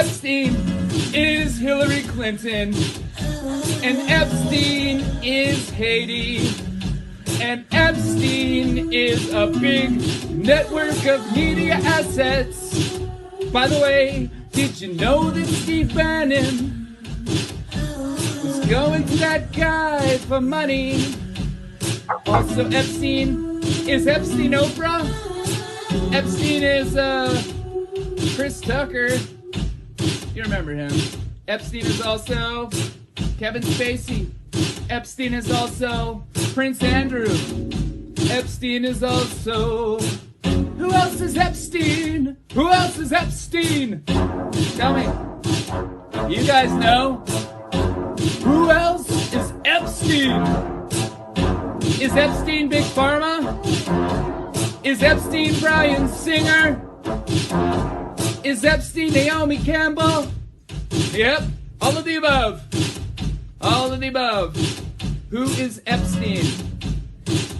Epstein is Hillary Clinton, and Epstein is Haiti, and Epstein is a big network of media assets. By the way, did you know that Steve Bannon was going to that guy for money? Also, Epstein is Oprah. Epstein is Chris Tucker. You remember him. Epstein is also Kevin Spacey. Epstein is also Prince Andrew. Epstein is also... Who else is Epstein? Who else is Epstein? Tell me. You guys know? Who else is Epstein? Is Epstein Big Pharma? Is Epstein Bryan Singer? Is Epstein Naomi Campbell? Yep, all of the above. All of the above. Who is Epstein?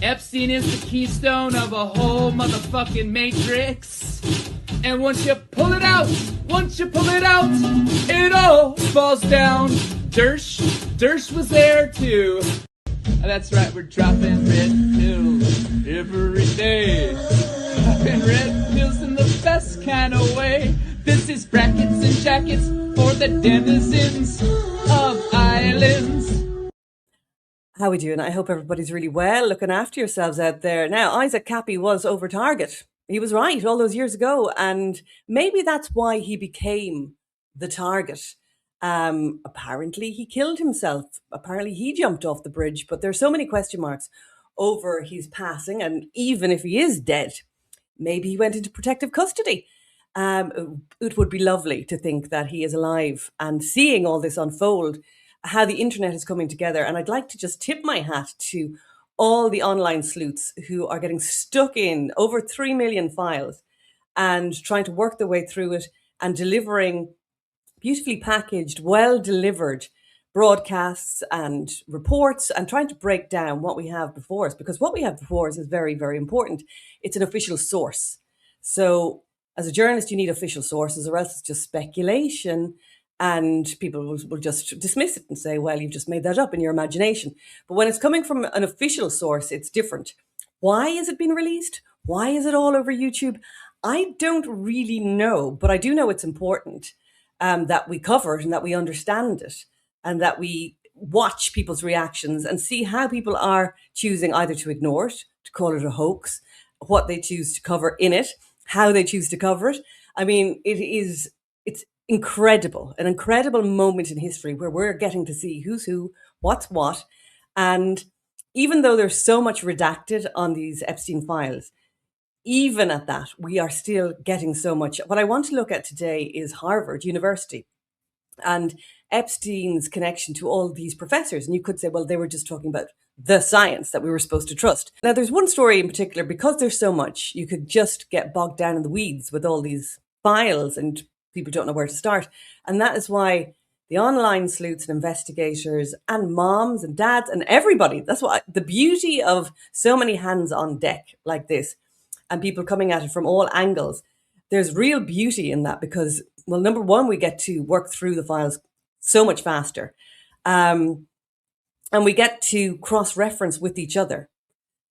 Epstein is the keystone of a whole motherfucking matrix. And once you pull it out, it all falls down. Dersh was there too. That's right, we're dropping red pills every day. Dropping red pills in the best kind of way. This is brackets and jackets for the denizens of islands. How are we doing? I hope everybody's really well, looking after yourselves out there. Now, Isaac Cappy was over target. He was right all those years ago, and maybe that's why he became the target. Apparently he killed himself. Apparently he jumped off the bridge, but there's so many question marks over his passing, and even if he is dead, maybe he went into protective custody. It would be lovely to think that he is alive, and seeing all this unfold, how the internet is coming together. And I'd like to just tip my hat to all the online sleuths who are getting stuck in over 3 million files and trying to work their way through it and delivering beautifully packaged, well-delivered broadcasts and reports, and trying to break down what we have before us, because what we have before us is very, very important. It's an official source. So as a journalist, you need official sources, or else it's just speculation, and people will just dismiss it and say, well, you've just made that up in your imagination. But when it's coming from an official source, it's different. Why is it being released? Why is it all over YouTube? I don't really know, but I do know it's important that we cover it and that we understand it, and that we watch people's reactions and see how people are choosing either to ignore it, to call it a hoax, what they choose to cover in it, how they choose to cover it. I mean, it's incredible, an incredible moment in history where we're getting to see who's who, what's what. And even though there's so much redacted on these Epstein files, even at that, we are still getting so much. What I want to look at today is Harvard University and Epstein's connection to all these professors. And you could say, well, they were just talking about the science that we were supposed to trust. Now, there's one story in particular, because there's so much, you could just get bogged down in the weeds with all these files and people don't know where to start. And that is why the online sleuths and investigators and moms and dads and everybody, that's what the beauty of so many hands on deck like this, and people coming at it from all angles. There's real beauty in that because, well, number one, we get to work through the files so much faster. And we get to cross-reference with each other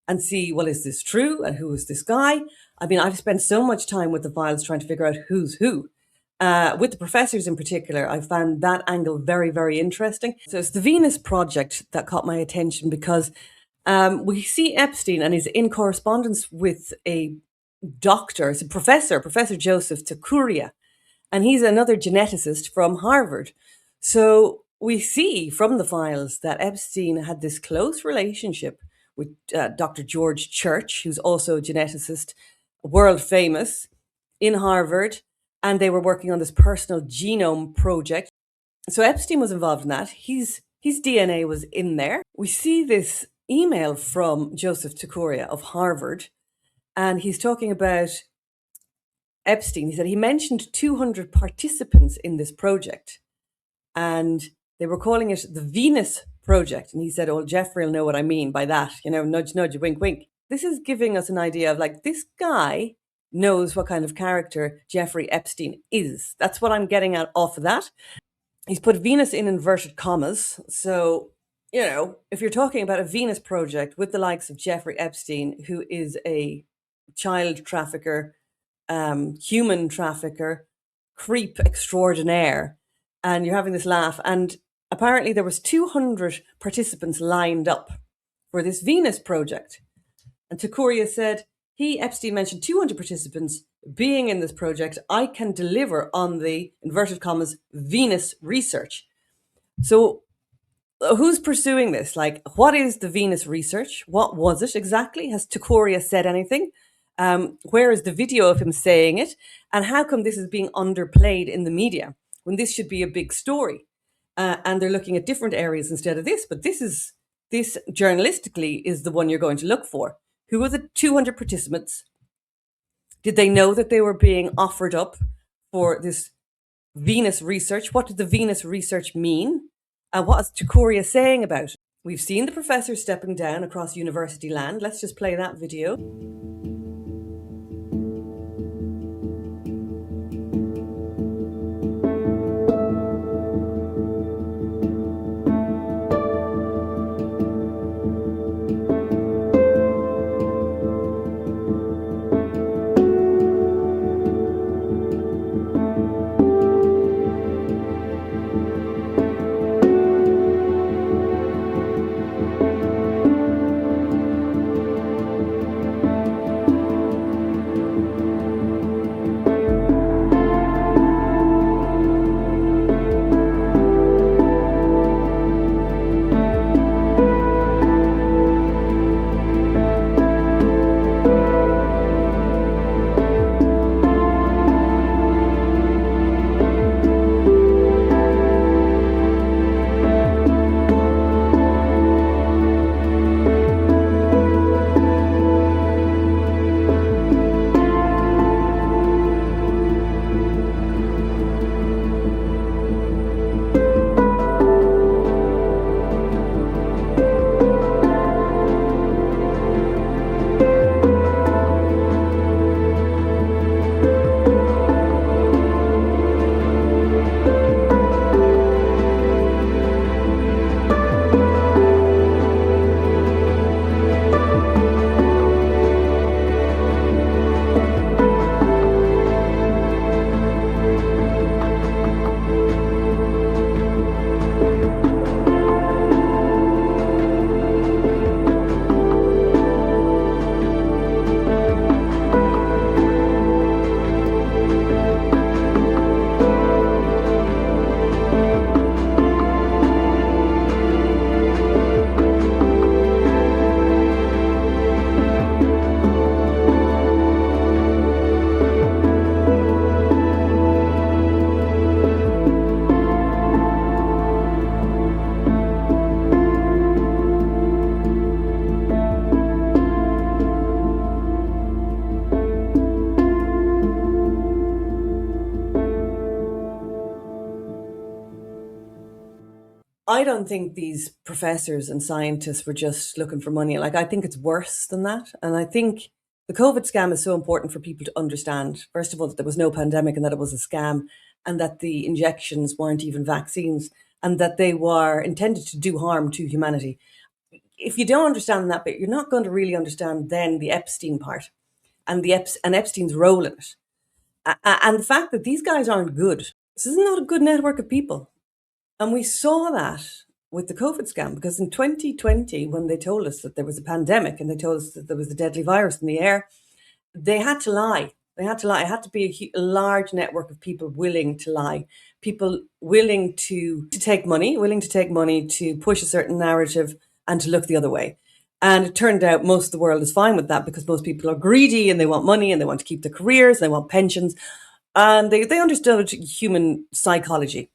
and see, well, is this true? And who is this guy? I mean, I've spent so much time with the files trying to figure out who's who. With the professors in particular, I found that angle very, very interesting. So it's the Venus Project that caught my attention because we see Epstein and he's in correspondence with a doctor, it's a Professor Joseph Thakuria, and he's another geneticist from Harvard. So we see from the files that Epstein had this close relationship with Dr. George Church, who's also a geneticist, world famous, in Harvard, and they were working on this personal genome project. So Epstein was involved in that. His DNA was in there. We see this email from Joseph Thakuria of Harvard, and he's talking about Epstein. He said he mentioned 200 participants in this project, and they were calling it the Venus Project. And he said, oh, Jeffrey will know what I mean by that. You know, nudge, nudge, wink, wink. This is giving us an idea of like, this guy knows what kind of character Jeffrey Epstein is. That's what I'm getting at off of that. He's put Venus in inverted commas. So, if you're talking about a Venus project with the likes of Jeffrey Epstein, who is a child trafficker, human trafficker, creep extraordinaire, and you're having this laugh, and apparently there was 200 participants lined up for this Venus project. And Thakuria said, Epstein mentioned 200 participants being in this project. I can deliver on the, inverted commas, Venus research. So who's pursuing this? Like, what is the Venus research? What was it exactly? Has Thakuria said anything? Where is the video of him saying it? And how come this is being underplayed in the media when this should be a big story? And they're looking at different areas instead of this. But this journalistically is the one you're going to look for. Who are the 200 participants? Did they know that they were being offered up for this Venus research? What did the Venus research mean? And what is Thakuria saying about it? We've seen the professor stepping down across university land. Let's just play that video. I don't think these professors and scientists were just looking for money. Like, I think it's worse than that. And I think the COVID scam is so important for people to understand, first of all, that there was no pandemic and that it was a scam, and that the injections weren't even vaccines, and that they were intended to do harm to humanity. If you don't understand that bit, you're not going to really understand then the Epstein part and and Epstein's role in it. And the fact that these guys aren't good. This is not a good network of people. And we saw that with the COVID scam, because in 2020, when they told us that there was a pandemic and they told us that there was a deadly virus in the air, they had to lie. They had to lie. It had to be a large network of people willing to lie, people willing to take money, to push a certain narrative and to look the other way. And it turned out most of the world is fine with that, because most people are greedy and they want money and they want to keep their careers and they want pensions. And they understood human psychology.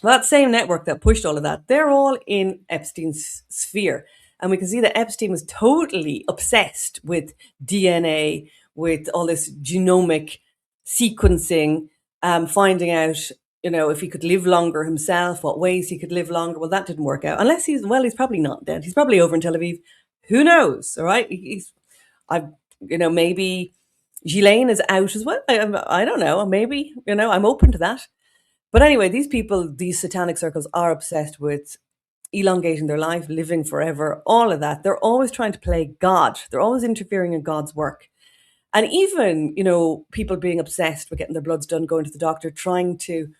Well, that same network that pushed all of that, they're all in Epstein's sphere. And we can see that Epstein was totally obsessed with DNA, with all this genomic sequencing, finding out, if he could live longer himself, what ways he could live longer. Well, that didn't work out. Unless he's probably not dead. He's probably over in Tel Aviv. Who knows? All right. Maybe Ghislaine is out as well. I don't know. Maybe, I'm open to that. But anyway, these people, these satanic circles, are obsessed with elongating their life, living forever, all of that. They're always trying to play God. They're always interfering in God's work. And even, people being obsessed with getting their bloods done, going to the doctor, trying to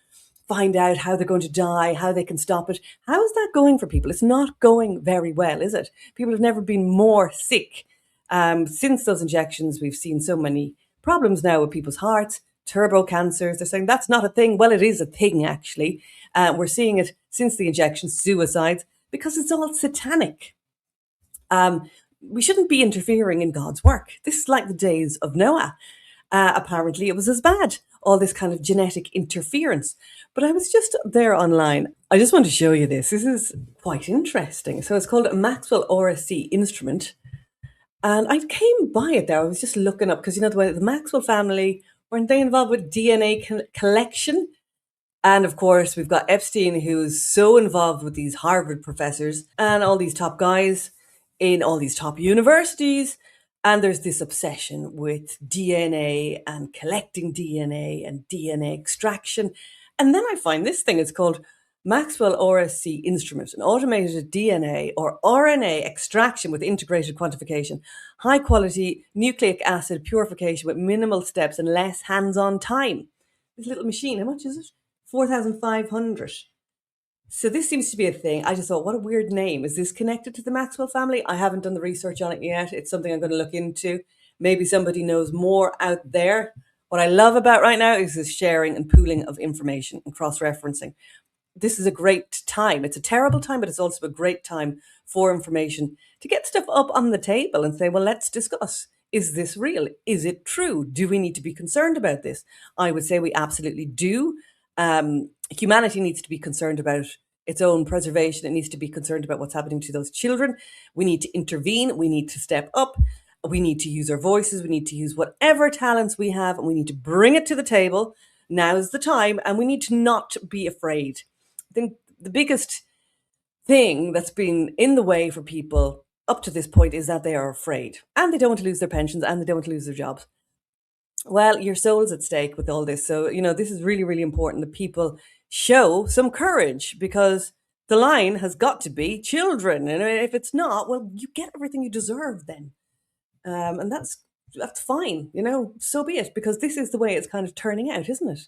find out how they're going to die, how they can stop it. How is that going for people? It's not going very well, is it? People have never been more sick. Since those injections, we've seen so many problems now with people's hearts, turbo cancers. They're saying that's not a thing. Well, it is a thing, actually. We're seeing it since the injections, suicides, because it's all satanic. We shouldn't be interfering in God's work. This is like the days of Noah. Apparently, it was as bad, all this kind of genetic interference. But I was just there online. I just want to show you this. This is quite interesting. So it's called a Maxwell RSC instrument. And I came by it there. I was just looking up because, the Maxwell family, weren't they involved with DNA collection? And of course, we've got Epstein, who's so involved with these Harvard professors and all these top guys in all these top universities. And there's this obsession with DNA and collecting DNA and DNA extraction. And then I find this thing, it's called Maxwell RSC instrument, an automated DNA or RNA extraction with integrated quantification, high quality nucleic acid purification with minimal steps and less hands on time. This little machine, how much is it? 4,500. So this seems to be a thing. I just thought, what a weird name. Is this connected to the Maxwell family? I haven't done the research on it yet. It's something I'm going to look into. Maybe somebody knows more out there. What I love about right now is this sharing and pooling of information and cross-referencing. This is a great time. It's a terrible time, but it's also a great time for information to get stuff up on the table and say, well, let's discuss. Is this real? Is it true? Do we need to be concerned about this? I would say we absolutely do. Humanity needs to be concerned about its own preservation. It needs to be concerned about what's happening to those children. We need to intervene. We need to step up. We need to use our voices. We need to use whatever talents we have, and we need to bring it to the table. Now's the time, and we need to not be afraid. I think the biggest thing that's been in the way for people up to this point is that they are afraid, and they don't want to lose their pensions, and they don't want to lose their jobs. Well, your soul's at stake with all this. So, this is really, really important that people show some courage, because the line has got to be children. And if it's not, well, you get everything you deserve then. And that's fine, so be it, because this is the way it's kind of turning out, isn't it?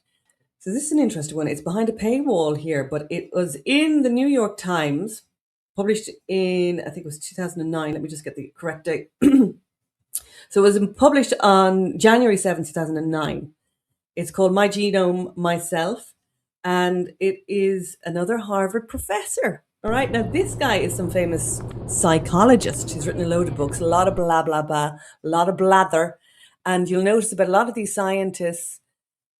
So this is an interesting one. It's behind a paywall here, but it was in the New York Times, published in, I think it was 2009. Let me just get the correct date. So it was published on January 7th, 2009. It's called My Genome, Myself, and it is another Harvard professor. All right, now this guy is some famous psychologist. He's written a load of books, a lot of blah, blah, blah, a lot of blather. And you'll notice about a lot of these scientists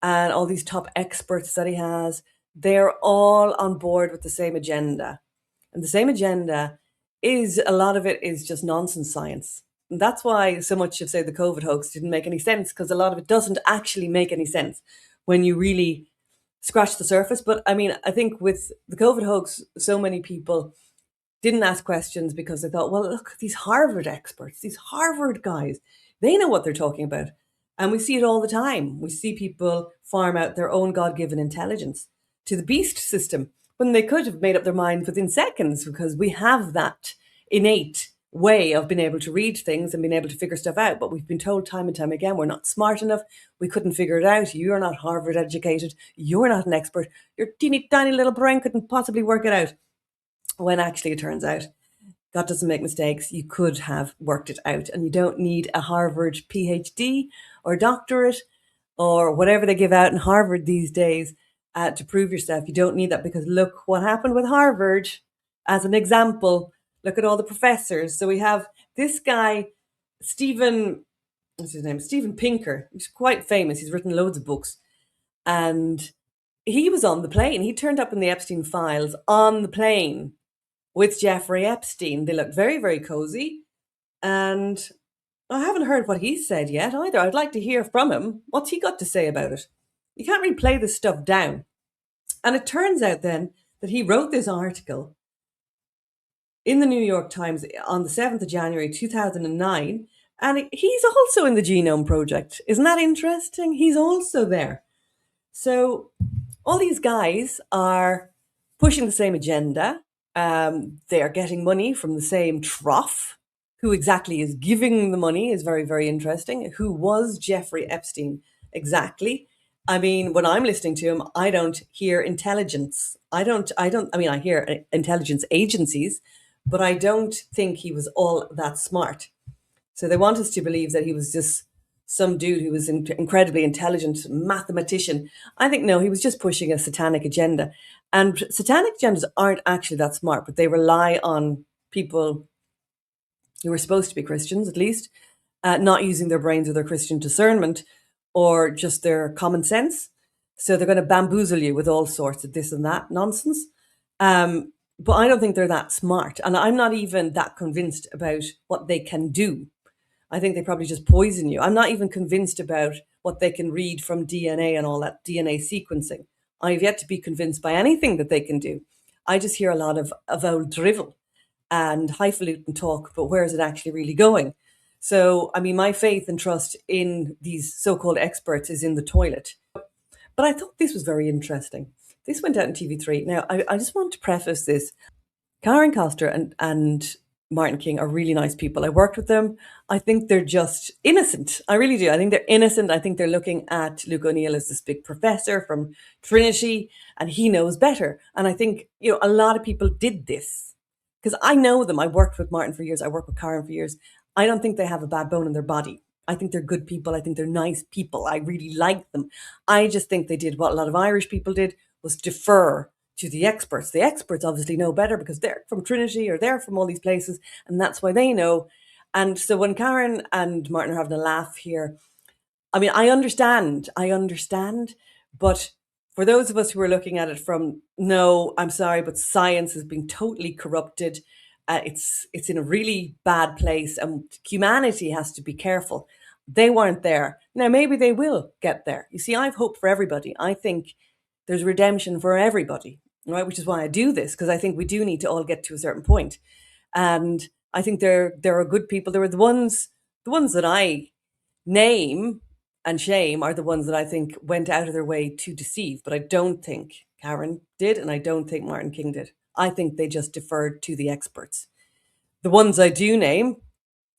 and all these top experts that he has, they're all on board with the same agenda. And the same agenda is, a lot of it is just nonsense science. And that's why so much of, say, the COVID hoax didn't make any sense, because a lot of it doesn't actually make any sense when you really scratch the surface. But I mean, I think with the COVID hoax, so many people didn't ask questions because they thought, well, look, these Harvard experts, these Harvard guys, they know what they're talking about. And we see it all the time. We see people farm out their own God-given intelligence to the beast system when they could have made up their mind within seconds, because we have that innate way of being able to read things and being able to figure stuff out. But we've been told time and time again, we're not smart enough. We couldn't figure it out. You're not Harvard educated. You're not an expert. Your teeny tiny little brain couldn't possibly work it out. When actually it turns out God doesn't make mistakes. You could have worked it out, and you don't need a Harvard PhD or doctorate or whatever they give out in Harvard these days to prove yourself. You don't need that, because look what happened with Harvard as an example. Look at all the professors. So we have this guy, what's his name? Steven Pinker. He's quite famous. He's written loads of books. And he was on the plane. He turned up in the Epstein Files on the plane with Jeffrey Epstein. They look very, very cozy. And I haven't heard what he said yet either. I'd like to hear from him. What's he got to say about it? You can't really play this stuff down. And it turns out then that he wrote this article in the New York Times on the 7th of January 2009. And he's also in the Genome Project. Isn't that interesting? He's also there. So all these guys are pushing the same agenda. They're getting money from the same trough. Who exactly is giving the money is very, very interesting. Who was Jeffrey Epstein exactly? I mean, when I'm listening to him, I don't hear intelligence. I mean, I hear intelligence agencies, but I don't think he was all that smart. So they want us to believe that he was just some dude who was incredibly intelligent mathematician. I think no, he was just pushing a satanic agenda. And satanic agendas aren't actually that smart, but they rely on people who are supposed to be Christians, at least, not using their brains or their Christian discernment or just their common sense. So they're going to bamboozle you with all sorts of this and that nonsense. But I don't think they're that smart. And I'm not even that convinced about what they can do. I think they probably just poison you. I'm not even convinced about what they can read from DNA and all that DNA sequencing. I've yet to be convinced by anything that they can do. I just hear a lot of old drivel and highfalutin talk, but where is it actually really going? So, I mean, my faith and trust in these so-called experts is in the toilet. But I thought this was very interesting. This went out on TV3. Now, I just want to preface this. Karen Koster and Martin King are really nice people. I worked with them. I think they're just innocent. I really do. I think they're innocent. I think they're looking at Luke O'Neill as this big professor from Trinity, and he knows better. And I think, a lot of people did this because I know them. I worked with Martin for years. I worked with Karen for years. I don't think they have a bad bone in their body. I think they're good people. I think they're nice people. I really like them. I just think they did what a lot of Irish people did, was defer to the experts. The experts obviously know better because they're from Trinity or they're from all these places, and that's why they know. And so when Karen and Martin are having a laugh here, I mean, I understand, but for those of us who are looking at it from, no, I'm sorry, but science has been totally corrupted. It's in a really bad place, and humanity has to be careful. They weren't there. Now, maybe they will get there. You see, I have hope for everybody. I think there's redemption for everybody, right? Which is why I do this, because I think we do need to all get to a certain point. And I think there are good people. There are the ones that I name and shame are the ones that I think went out of their way to deceive. But I don't think Karen did, and I don't think Martin King did. I think they just deferred to the experts. The ones I do name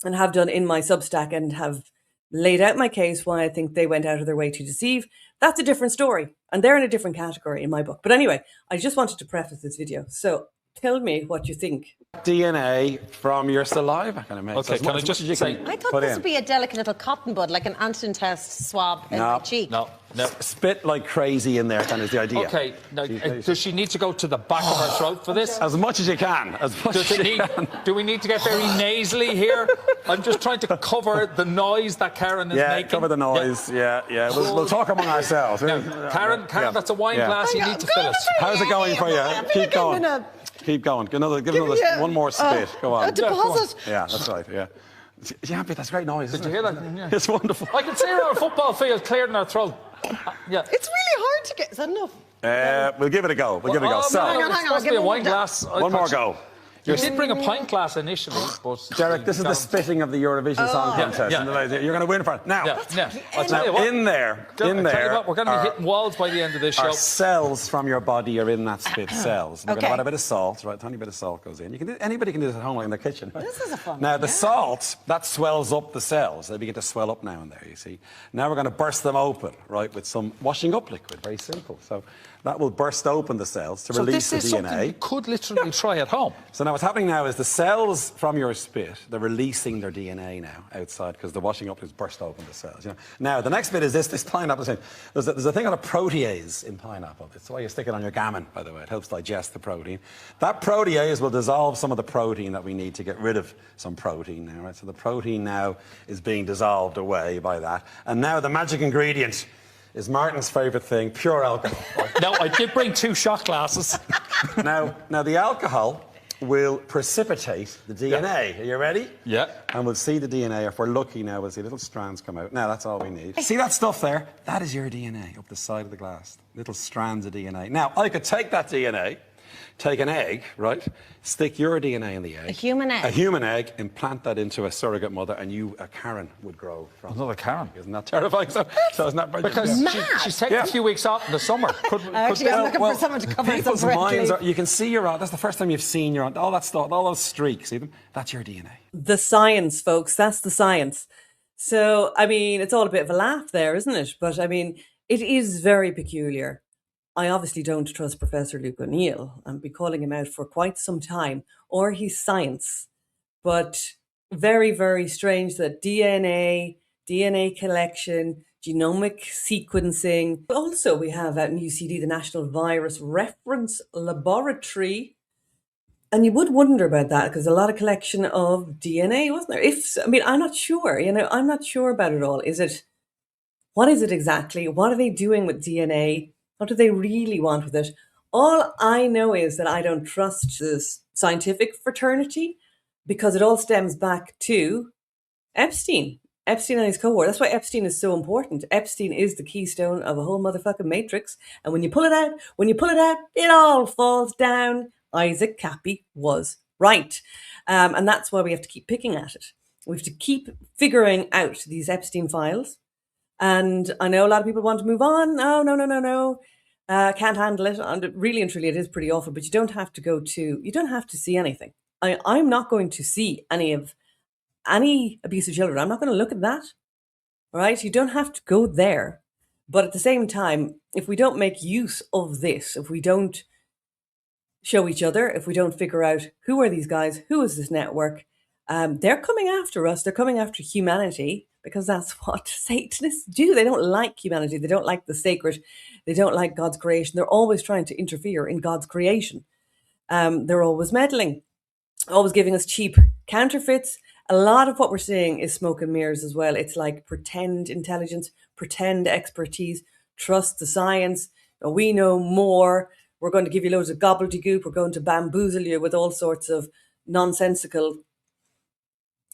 and have done in my Substack and have laid out my case why I think they went out of their way to deceive, that's a different story. And they're in a different category in my book. But anyway, I just wanted to preface this video. So tell me what you think. DNA from your saliva kind of makes. Okay, can I just say? I thought this would be a delicate little cotton bud, like an antigen test swab in the cheek. No. Spit like crazy in there, kind of is the idea. Okay, now, does she need to go to the back of her throat for this? As much as you can. Do we need to get very nasally here? I'm just trying to cover the noise that Karen is making. Yeah, cover the noise. Yeah. We'll talk among ourselves. Now, Karen, that's a wine glass. You need to fill it. How's it going for you? Keep going. Keep going. Give another one more spit. Go on. A deposit. Yeah, that's right. Yeah. Yeah, but that's great noise. Did you hear that? Yeah. It's wonderful. I can see her on a football field clearing her throat. Yeah. It's really hard to get. Is that enough? We'll give it a go. So, hang on. It's supposed to be a wine glass. One more go. You did bring a pint glass initially, but... Derek, this is the spitting of the Eurovision Song Contest. Yeah. You're going to win for it. Now, I'll tell you what. In there, we're going to be hitting walls by the end of this show. Cells from your body are in that spit, cells. We're going to add a bit of salt, right? A tiny bit of salt goes in. Anybody can do this at home, like in their kitchen. Right? This is a fun Now, the salt, that swells up the cells. They begin to swell up now and there, you see. Now we're going to burst them open, right, with some washing up liquid. Very simple. So that will burst open the cells to release the DNA. So this is something you could literally try at home. So now what's happening now is the cells from your spit, they're releasing their DNA now outside because the washing up has burst open the cells. Now, the next bit is this pineapple thing. There's a thing called a protease in pineapple. It's why you stick it on your gammon, by the way. It helps digest the protein. That protease will dissolve some of the protein that we need to get rid of some protein now, right? So the protein now is being dissolved away by that. And now the magic ingredient is Martin's favourite thing, pure alcohol. No, I did bring 2 shot glasses. Now the alcohol will precipitate the DNA. Are you ready? Yeah. And we'll see the DNA. If we're lucky now, we'll see little strands come out. Now, that's all we need. See that stuff there? That is your DNA up the side of the glass. Little strands of DNA. Now, I could take that DNA take an egg, right? Stick your DNA in the egg. A human egg? A human egg, implant that into a surrogate mother, and a Karen would grow from. Another Karen. Isn't that terrifying? So isn't that brilliant? Because she's taking a few weeks off in the summer. Actually, I'm looking for someone to cover people's some minds leave. you can see that's the first time you've seen all that stuff, all those streaks, see them? That's your DNA. The science, folks, that's the science. So, I mean, it's all a bit of a laugh there, isn't it? But I mean, it is very peculiar. I obviously don't trust Professor Luke O'Neill. I've been calling him out for quite some time, or his science. But very, very strange that DNA collection, genomic sequencing. Also, we have at UCD, the National Virus Reference Laboratory. And you would wonder about that because a lot of collection of DNA, wasn't there? I'm not sure, I'm not sure about it all. What is it exactly? What are they doing with DNA? What do they really want with it? All I know is that I don't trust this scientific fraternity because it all stems back to Epstein and his cohort. That's why Epstein is so important. Epstein is the keystone of a whole motherfucking matrix. And when you pull it out, it all falls down. Isaac Cappy was right. And that's why we have to keep picking at it. We have to keep figuring out these Epstein files. And I know a lot of people want to move on. No. Can't handle it. And really and truly, it is pretty awful. But you don't have to see anything. I'm not going to see any abuse of children. I'm not going to look at that. All right? You don't have to go there. But at the same time, if we don't make use of this, if we don't show each other, if we don't figure out who are these guys, who is this network, they're coming after us. They're coming after humanity because that's what Satanists do. They don't like humanity. They don't like the sacred. They don't like God's creation. They're always trying to interfere in God's creation. They're always meddling, always giving us cheap counterfeits. A lot of what we're seeing is smoke and mirrors as well. It's like pretend intelligence, pretend expertise, trust the science. We know more. We're going to give you loads of gobbledygook. We're going to bamboozle you with all sorts of nonsensical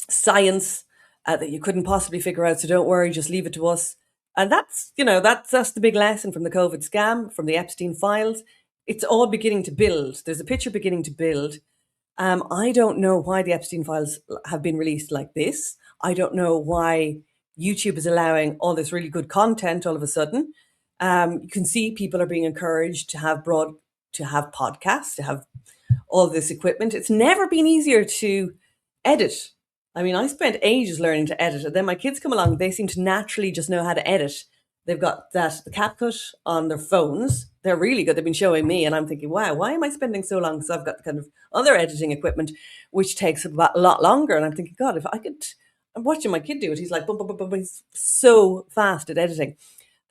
science that you couldn't possibly figure out. So don't worry, just leave it to us. And that's the big lesson from the COVID scam, from the Epstein Files. It's all beginning to build. There's a picture beginning to build. I don't know why the Epstein Files have been released like this. I don't know why YouTube is allowing all this really good content all of a sudden. You can see people are being encouraged to have podcasts, to have all this equipment. It's never been easier to edit. I mean, I spent ages learning to edit, and then my kids come along. They seem to naturally just know how to edit. They've got the CapCut on their phones. They're really good. They've been showing me, and I'm thinking, wow, why am I spending so long? Because I've got the kind of other editing equipment, which takes a lot longer. And I'm thinking, God, if I could, I'm watching my kid do it. He's like, boom, boom, boom, boom. He's so fast at editing.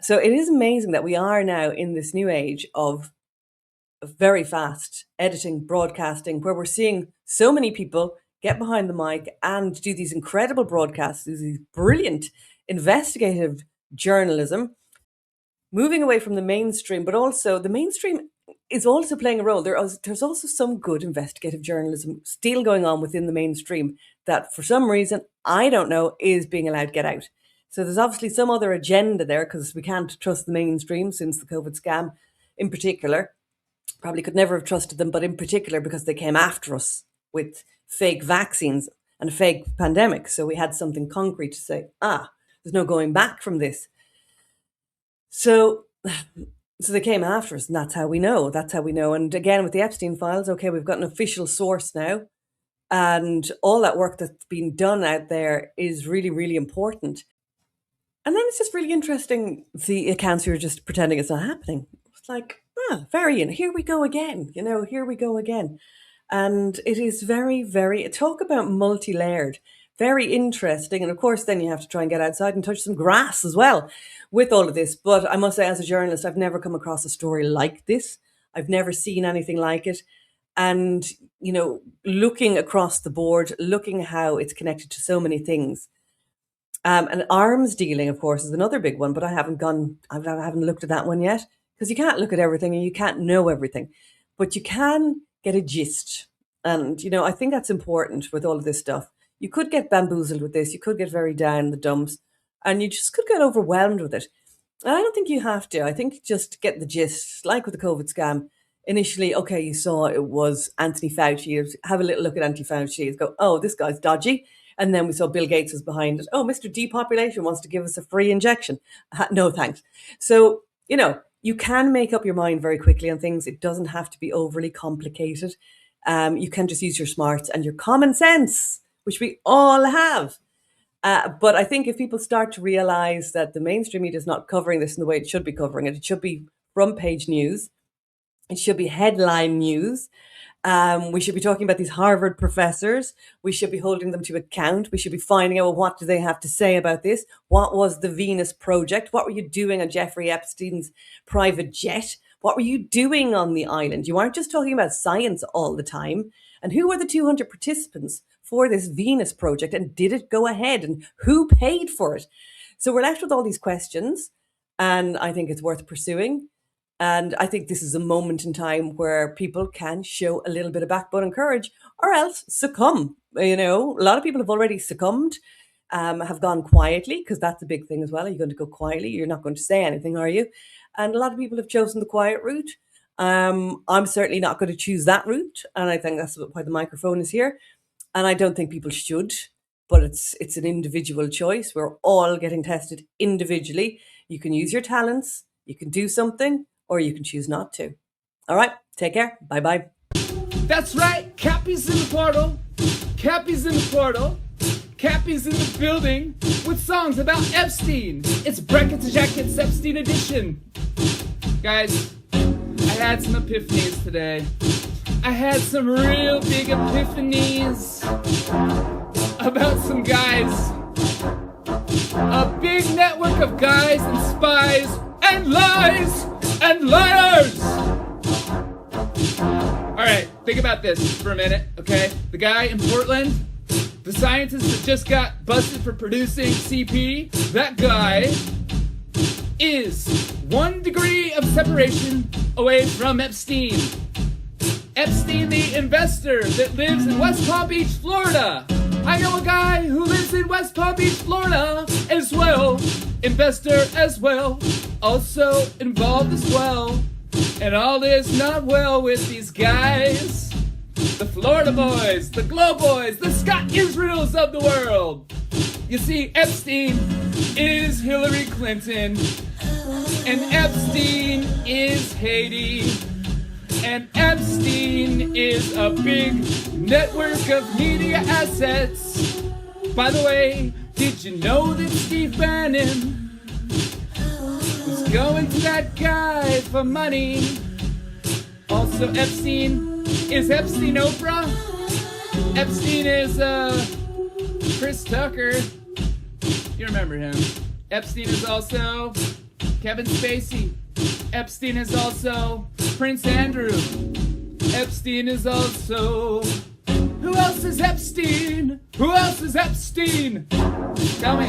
So it is amazing that we are now in this new age of very fast editing, broadcasting, where we're seeing so many people get behind the mic and do these incredible broadcasts, these brilliant investigative journalism, moving away from the mainstream, but also the mainstream is also playing a role. There's also some good investigative journalism still going on within the mainstream that for some reason, I don't know, is being allowed to get out. So there's obviously some other agenda there because we can't trust the mainstream since the COVID scam in particular. Probably could never have trusted them, but in particular because they came after us with fake vaccines and a fake pandemic. So we had something concrete to say, there's no going back from this. So they came after us, and that's how we know. And again, with the Epstein Files, okay, we've got an official source now. And all that work that's been done out there is really, really important. And then it's just really interesting, the accounts who are just pretending it's not happening. It's like, here we go again. Here we go again. And it is very, very, talk about multi-layered, very interesting. And of course, then you have to try and get outside and touch some grass as well with all of this. But I must say, as a journalist, I've never come across a story like this. I've never seen anything like it. And, looking across the board, looking how it's connected to so many things. And arms dealing, of course, is another big one, but I haven't looked at that one yet because you can't look at everything and you can't know everything, but you can get a gist. And, I think that's important with all of this stuff. You could get bamboozled with this. You could get very down in the dumps and you just could get overwhelmed with it. And I don't think you have to. I think just get the gist, like with the COVID scam. initially, okay, you saw it was Anthony Fauci. You have a little look at Anthony Fauci and go, oh, this guy's dodgy. And then we saw Bill Gates was behind it. Oh, Mr. Depopulation wants to give us a free injection. No, thanks. So, you can make up your mind very quickly on things. It doesn't have to be overly complicated. You can just use your smarts and your common sense, which we all have. But I think if people start to realize that the mainstream media is not covering this in the way it should be covering it, it should be front page news. It should be headline news. We should be talking about these Harvard professors. We should be holding them to account. We should be finding out, well, what do they have to say about this? What was the Venus Project? What were you doing on Jeffrey Epstein's private jet? What were you doing on the island? You aren't just talking about science all the time. And who were the 200 participants for this Venus Project? And did it go ahead? And who paid for it? So we're left with all these questions. And I think it's worth pursuing. And I think this is a moment in time where people can show a little bit of backbone and courage, or else succumb. A lot of people have already succumbed, have gone quietly, because that's a big thing as well. Are you going to go quietly? You're not going to say anything, are you? And a lot of people have chosen the quiet route. I'm certainly not going to choose that route. And I think that's why the microphone is here. And I don't think people should, but it's an individual choice. We're all getting tested individually. You can use your talents, you can do something, or you can choose not to. All right, take care. Bye-bye. That's right, Cappy's in the portal. Cappy's in the portal. Cappy's in the building with songs about Epstein. It's Brackets and Jackets Epstein edition. Guys, I had some epiphanies today. I had some real big epiphanies about some guys. A big network of guys and spies and lies and liars. All right, think about this for a minute, okay? The guy in Portland, the scientist that just got busted for producing CP, that guy is 1 degree of separation away from Epstein. Epstein, the investor that lives in West Palm Beach, Florida. I know a guy who lives in West Palm Beach, Florida as well. Investor as well. Also involved as well. And all is not well with these guys. The Florida boys, the Glow boys, the Scott Israels of the world. You see, Epstein is Hillary Clinton. And Epstein is Haiti. And Epstein is a big network of media assets. By the way, did you know that Steve Bannon was going to that guy for money? Also, Epstein is Epstein Oprah. Epstein is Chris Tucker. You remember him. Epstein is also Kevin Spacey. Epstein is also Prince Andrew. Epstein is also... Who else is Epstein? Who else is Epstein? Tell me.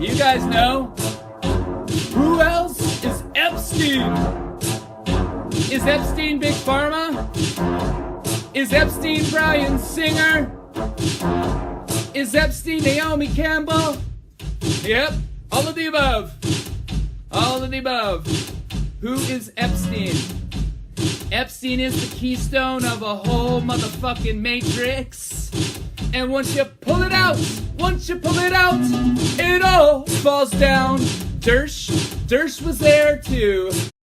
You guys know? Who else is Epstein? Is Epstein Big Pharma? Is Epstein Bryan Singer? Is Epstein Naomi Campbell? Yep, all of the above. All of the above. Who is Epstein? Epstein is the keystone of a whole motherfucking matrix. And once you pull it out, it all falls down. Dersh was there too.